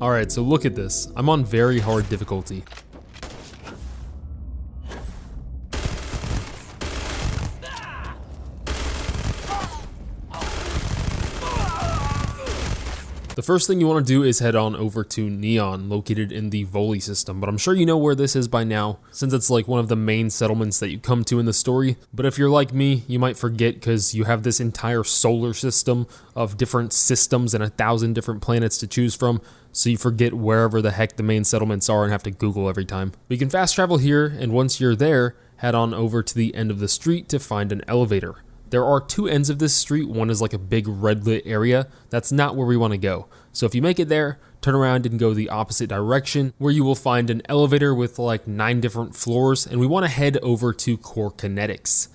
Alright, so look at this. I'm on very hard difficulty. The first thing you want to do is head on over to Neon, located in the Voli system, but I'm sure you know where this is by now, since it's like one of the main settlements that you come to in the story. But if you're like me, you might forget because you have this entire solar system of different systems and 1,000 different planets to choose from, so you forget wherever the heck the main settlements are and have to Google every time. But you can fast travel here, and once you're there, head on over to the end of the street to find an elevator. There are two ends of this street. One is like a big red lit area. That's not where we want to go. So if you make it there, turn around and go the opposite direction, where you will find an elevator with like 9 different floors, and we want to head over to Core Kinetics.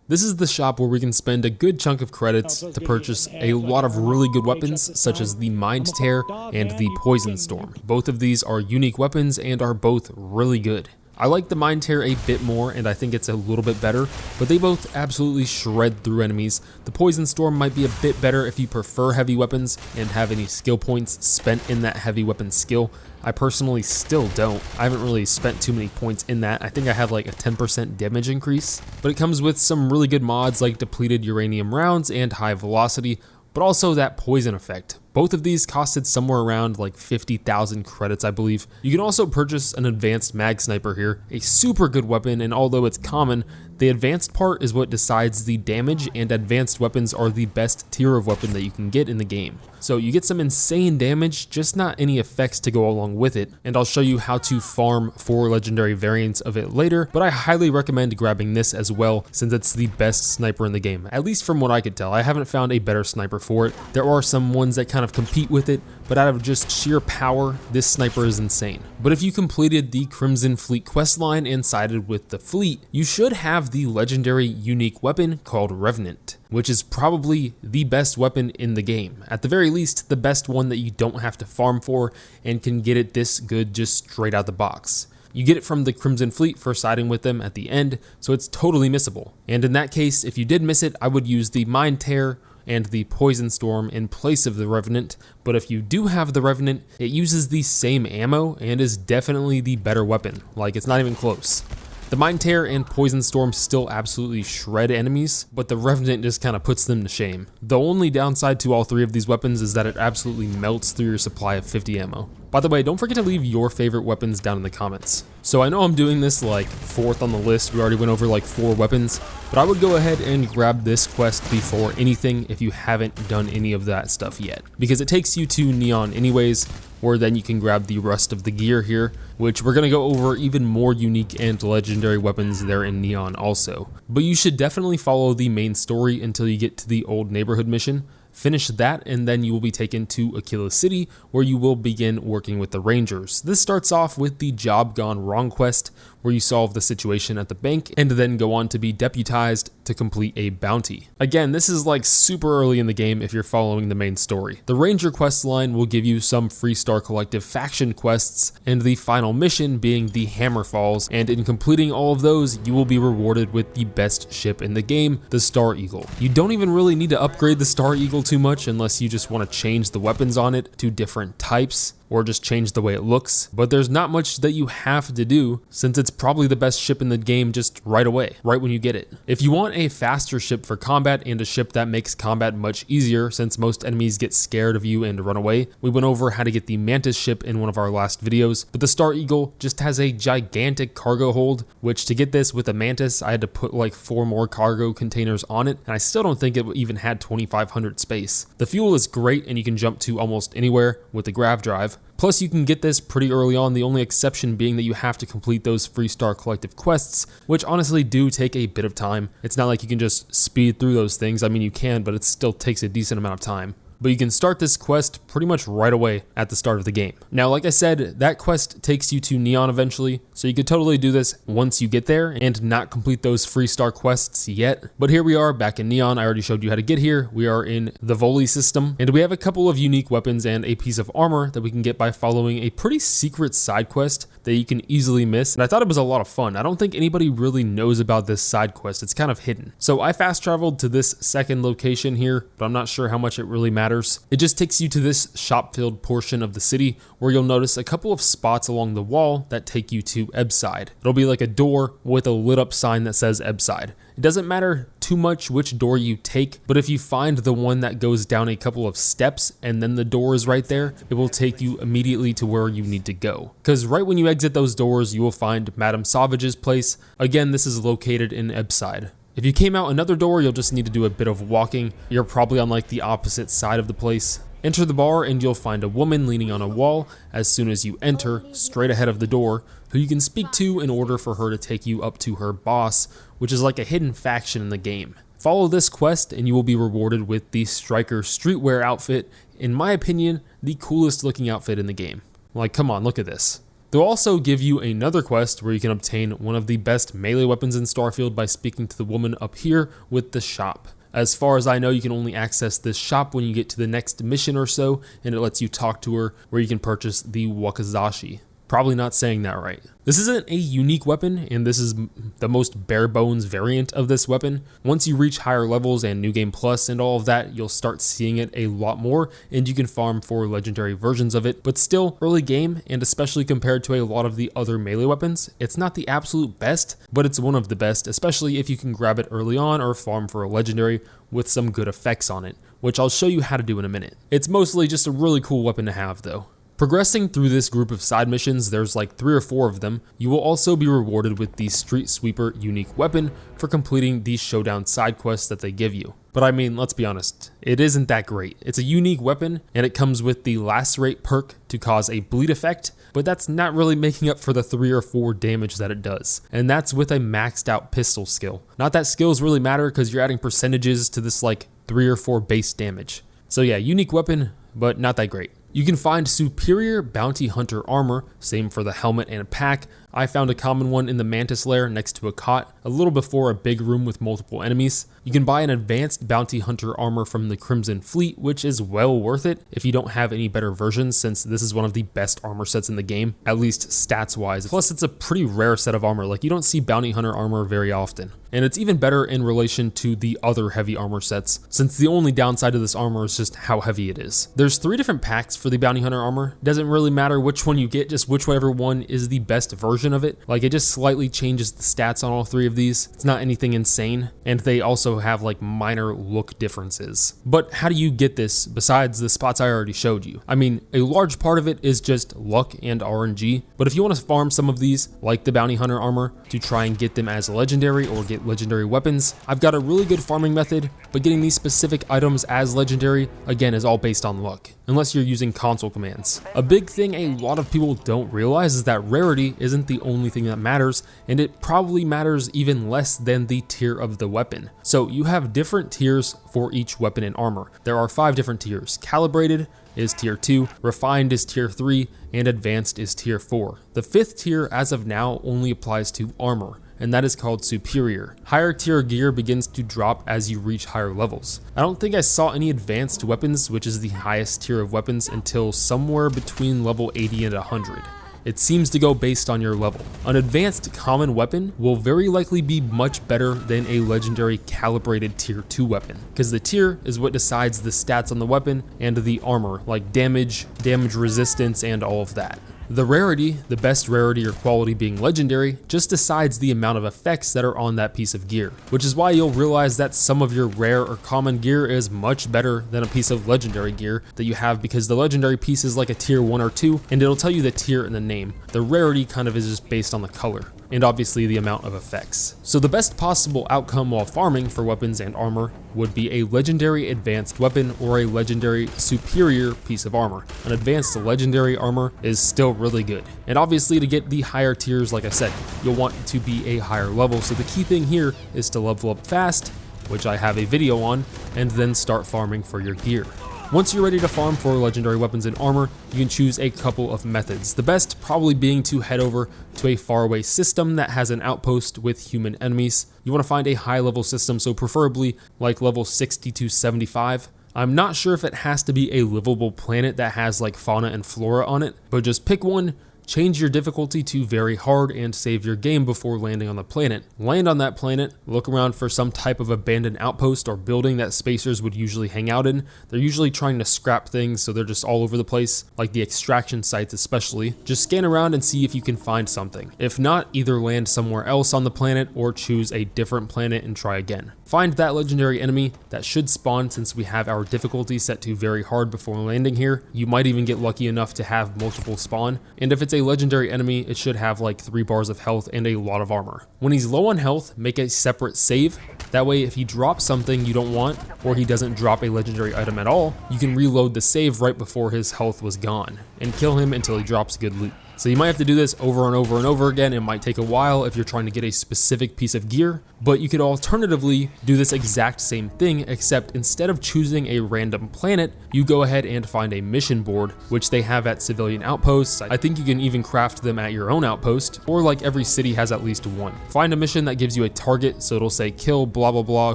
This is the shop where we can spend a good chunk of credits to purchase a lot of really good weapons, such as the Mind Tear and the Poison Storm. Both of these are unique weapons and are both really good. I like the Mind Tear a bit more, and I think it's a little bit better, but they both absolutely shred through enemies. The Poison Storm might be a bit better if you prefer heavy weapons and have any skill points spent in that heavy weapon skill. I personally still don't. I haven't really spent too many points in that. I think I have like a 10% damage increase, but it comes with some really good mods like depleted uranium rounds and high velocity, but also that poison effect. Both of these costed somewhere around like 50,000 credits, I believe. You can also purchase an advanced mag sniper here, a super good weapon, and although it's common, the advanced part is what decides the damage, and advanced weapons are the best tier of weapon that you can get in the game. So you get some insane damage, just not any effects to go along with it, and I'll show you how to farm 4 legendary variants of it later, but I highly recommend grabbing this as well, since it's the best sniper in the game, at least from what I could tell. I haven't found a better sniper for it. There are some ones that kind of compete with it, but out of just sheer power, this sniper is insane. But if you completed the Crimson Fleet questline and sided with the fleet, you should have the legendary unique weapon called Revenant, which is probably the best weapon in the game. At the very least, the best one that you don't have to farm for and can get it this good just straight out the box. You get it from the Crimson Fleet for siding with them at the end, so it's totally missable. And in that case, if you did miss it, I would use the Mind Tear and the Poison Storm in place of the Revenant, but if you do have the Revenant, it uses the same ammo and is definitely the better weapon. Like, it's not even close. The Mind Tear and Poison Storm still absolutely shred enemies, but the Revenant just kind of puts them to shame. The only downside to all 3 of these weapons is that it absolutely melts through your supply of 50 ammo. By the way, don't forget to leave your favorite weapons down in the comments. So I know I'm doing this like 4th on the list, we already went over like 4 weapons, but I would go ahead and grab this quest before anything if you haven't done any of that stuff yet, because it takes you to Neon anyways, or then you can grab the rest of the gear here, which we're going to go over even more unique and legendary weapons there in Neon also. But you should definitely follow the main story until you get to the old neighborhood mission. Finish that, and then you will be taken to Aquila City, where you will begin working with the Rangers. This starts off with the Job Gone Wrong quest, where you solve the situation at the bank, and then go on to be deputized to complete a bounty. Again, this is like super early in the game if you're following the main story. The Ranger quest line will give you some Freestar Collective faction quests, and the final mission being the Hammer Falls, and in completing all of those, you will be rewarded with the best ship in the game, the Star Eagle. You don't even really need to upgrade the Star Eagle too much unless you just want to change the weapons on it to different types, or just change the way it looks, but there's not much that you have to do since it's probably the best ship in the game just right away, right when you get it. If you want a faster ship for combat and a ship that makes combat much easier since most enemies get scared of you and run away, we went over how to get the Mantis ship in one of our last videos, but the Star Eagle just has a gigantic cargo hold, which to get this with the Mantis, I had to put like 4 more cargo containers on it, and I still don't think it even had 2,500 space. The fuel is great and you can jump to almost anywhere with the grav drive. Plus, you can get this pretty early on, the only exception being that you have to complete those Freestar Collective quests, which honestly do take a bit of time. It's not like you can just speed through those things. I mean, you can, but it still takes a decent amount of time. But you can start this quest pretty much right away at the start of the game. Now, like I said, that quest takes you to Neon eventually, so you could totally do this once you get there and not complete those Freestar quests yet. But here we are back in Neon. I already showed you how to get here. We are in the Voli system, and we have a couple of unique weapons and a piece of armor that we can get by following a pretty secret side quest that you can easily miss. And I thought it was a lot of fun. I don't think anybody really knows about this side quest. It's kind of hidden. So I fast traveled to this second location here, but I'm not sure how much it really matters matters. It just takes you to this shop-filled portion of the city where you'll notice a couple of spots along the wall that take you to Ebside. It'll be like a door with a lit up sign that says Ebside. It doesn't matter too much which door you take, but if you find the one that goes down a couple of steps and then the door is right there, it will take you immediately to where you need to go. Because right when you exit those doors, you will find Madame Savage's place. Again, this is located in Ebside. If you came out another door, you'll just need to do a bit of walking. You're probably on like the opposite side of the place. Enter the bar and you'll find a woman leaning on a wall as soon as you enter, straight ahead of the door, who you can speak to in order for her to take you up to her boss, which is like a hidden faction in the game. Follow this quest and you will be rewarded with the Striker streetwear outfit, in my opinion, the coolest looking outfit in the game. Like, come on, look at this. They'll also give you another quest where you can obtain one of the best melee weapons in Starfield by speaking to the woman up here with the shop. As far as I know, you can only access this shop when you get to the next mission or so, and it lets you talk to her where you can purchase the Wakizashi. Probably not saying that right. This isn't a unique weapon, and this is the most bare bones variant of this weapon. Once you reach higher levels and New Game Plus and all of that, you'll start seeing it a lot more, and you can farm for legendary versions of it. But still, early game, and especially compared to a lot of the other melee weapons, it's not the absolute best, but it's one of the best, especially if you can grab it early on or farm for a legendary with some good effects on it, which I'll show you how to do in a minute. It's mostly just a really cool weapon to have though. Progressing through this group of side missions, there's like 3 or 4 of them, you will also be rewarded with the Street Sweeper unique weapon for completing the showdown side quests that they give you. But I mean, let's be honest, it isn't that great. It's a unique weapon, and it comes with the Lacerate perk to cause a bleed effect, but that's not really making up for the 3 or 4 damage that it does. And that's with a maxed out pistol skill. Not that skills really matter because you're adding percentages to this like 3 or 4 base damage. So yeah, unique weapon, but not that great. You can find superior bounty hunter armor, same for the helmet and pack. I found a common one in the Mantis lair next to a cot, a little before a big room with multiple enemies. You can buy an advanced bounty hunter armor from the Crimson Fleet, which is well worth it if you don't have any better versions, since this is one of the best armor sets in the game, at least stats wise. Plus it's a pretty rare set of armor, like you don't see bounty hunter armor very often. And it's even better in relation to the other heavy armor sets, since the only downside of this armor is just how heavy it is. There's 3 different packs for the bounty hunter armor. Doesn't really matter which one you get, just whichever one is the best version of it. Like, it just slightly changes the stats on all 3 of these. It's not anything insane, and they also have like minor look differences. But how do you get this besides the spots I already showed you? I mean, a large part of it is just luck and RNG, but if you want to farm some of these, like the bounty hunter armor, to try and get them as legendary or get legendary weapons, I've got a really good farming method, but getting these specific items as legendary, again, is all based on luck, unless you're using console commands. A big thing a lot of people don't realize is that rarity isn't the only thing that matters, and it probably matters even less than the tier of the weapon. So you have different tiers for each weapon and armor. There are 5 different tiers. Calibrated is tier 2, refined is tier 3, and advanced is tier 4. The 5th tier as of now only applies to armor, and that is called superior. Higher tier gear begins to drop as you reach higher levels. I don't think I saw any advanced weapons, which is the highest tier of weapons, until somewhere between level 80 and 100. It seems to go based on your level. An advanced common weapon will very likely be much better than a legendary calibrated tier 2 weapon, because the tier is what decides the stats on the weapon and the armor, like damage resistance, and all of that. The rarity, the best rarity or quality being legendary, just decides the amount of effects that are on that piece of gear, which is why you'll realize that some of your rare or common gear is much better than a piece of legendary gear that you have, because the legendary piece is like a tier 1 or 2, and it'll tell you the tier in the name. The rarity kind of is just based on the color, and obviously the amount of effects. So the best possible outcome while farming for weapons and armor would be a legendary advanced weapon or a legendary superior piece of armor. An advanced legendary armor is still really good. And obviously to get the higher tiers, like I said, you'll want to be a higher level. So the key thing here is to level up fast, which I have a video on, and then start farming for your gear. Once you're ready to farm for legendary weapons and armor, you can choose a couple of methods. The best probably being to head over to a faraway system that has an outpost with human enemies. You want to find a high level system, so preferably like level 60 to 75. I'm not sure if it has to be a livable planet that has like fauna and flora on it, but just pick one, change your difficulty to very hard and save your game before landing on the planet. Land on that planet, look around for some type of abandoned outpost or building that spacers would usually hang out in. They're usually trying to scrap things, so they're just all over the place, like the extraction sites especially. Just scan around and see if you can find something. If not, either land somewhere else on the planet or choose a different planet and try again. Find that legendary enemy that should spawn since we have our difficulty set to very hard before landing here. You might even get lucky enough to have multiple spawn, and if it's a legendary enemy, it should have like 3 bars of health and a lot of armor. When he's low on health, make a separate save. That way, if he drops something you don't want, or he doesn't drop a legendary item at all, you can reload the save right before his health was gone, and kill him until he drops good loot. So you might have to do this over and over and over again. It might take a while if you're trying to get a specific piece of gear, but you could alternatively do this exact same thing, except instead of choosing a random planet, you go ahead and find a mission board, which they have at civilian outposts. I think you can even craft them at your own outpost, or like every city has at least one. Find a mission that gives you a target, so it'll say kill blah blah blah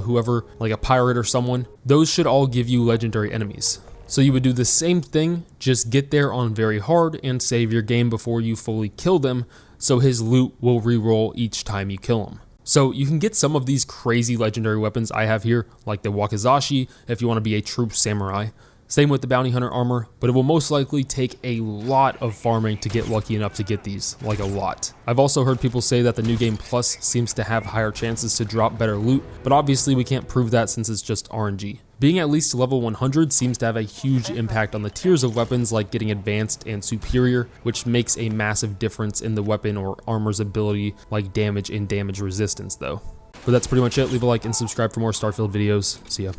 whoever, like a pirate or someone. Those should all give you legendary enemies. So you would do the same thing, just get there on very hard and save your game before you fully kill them, so his loot will reroll each time you kill him. So you can get some of these crazy legendary weapons I have here, like the Wakizashi, if you want to be a true samurai. Same with the bounty hunter armor, but it will most likely take a lot of farming to get lucky enough to get these, like a lot. I've also heard people say that the New Game Plus seems to have higher chances to drop better loot, but obviously we can't prove that since it's just RNG. Being at least level 100 seems to have a huge impact on the tiers of weapons, like getting advanced and superior, which makes a massive difference in the weapon or armor's ability, like damage and damage resistance though. But that's pretty much it. Leave a like and subscribe for more Starfield videos. See ya.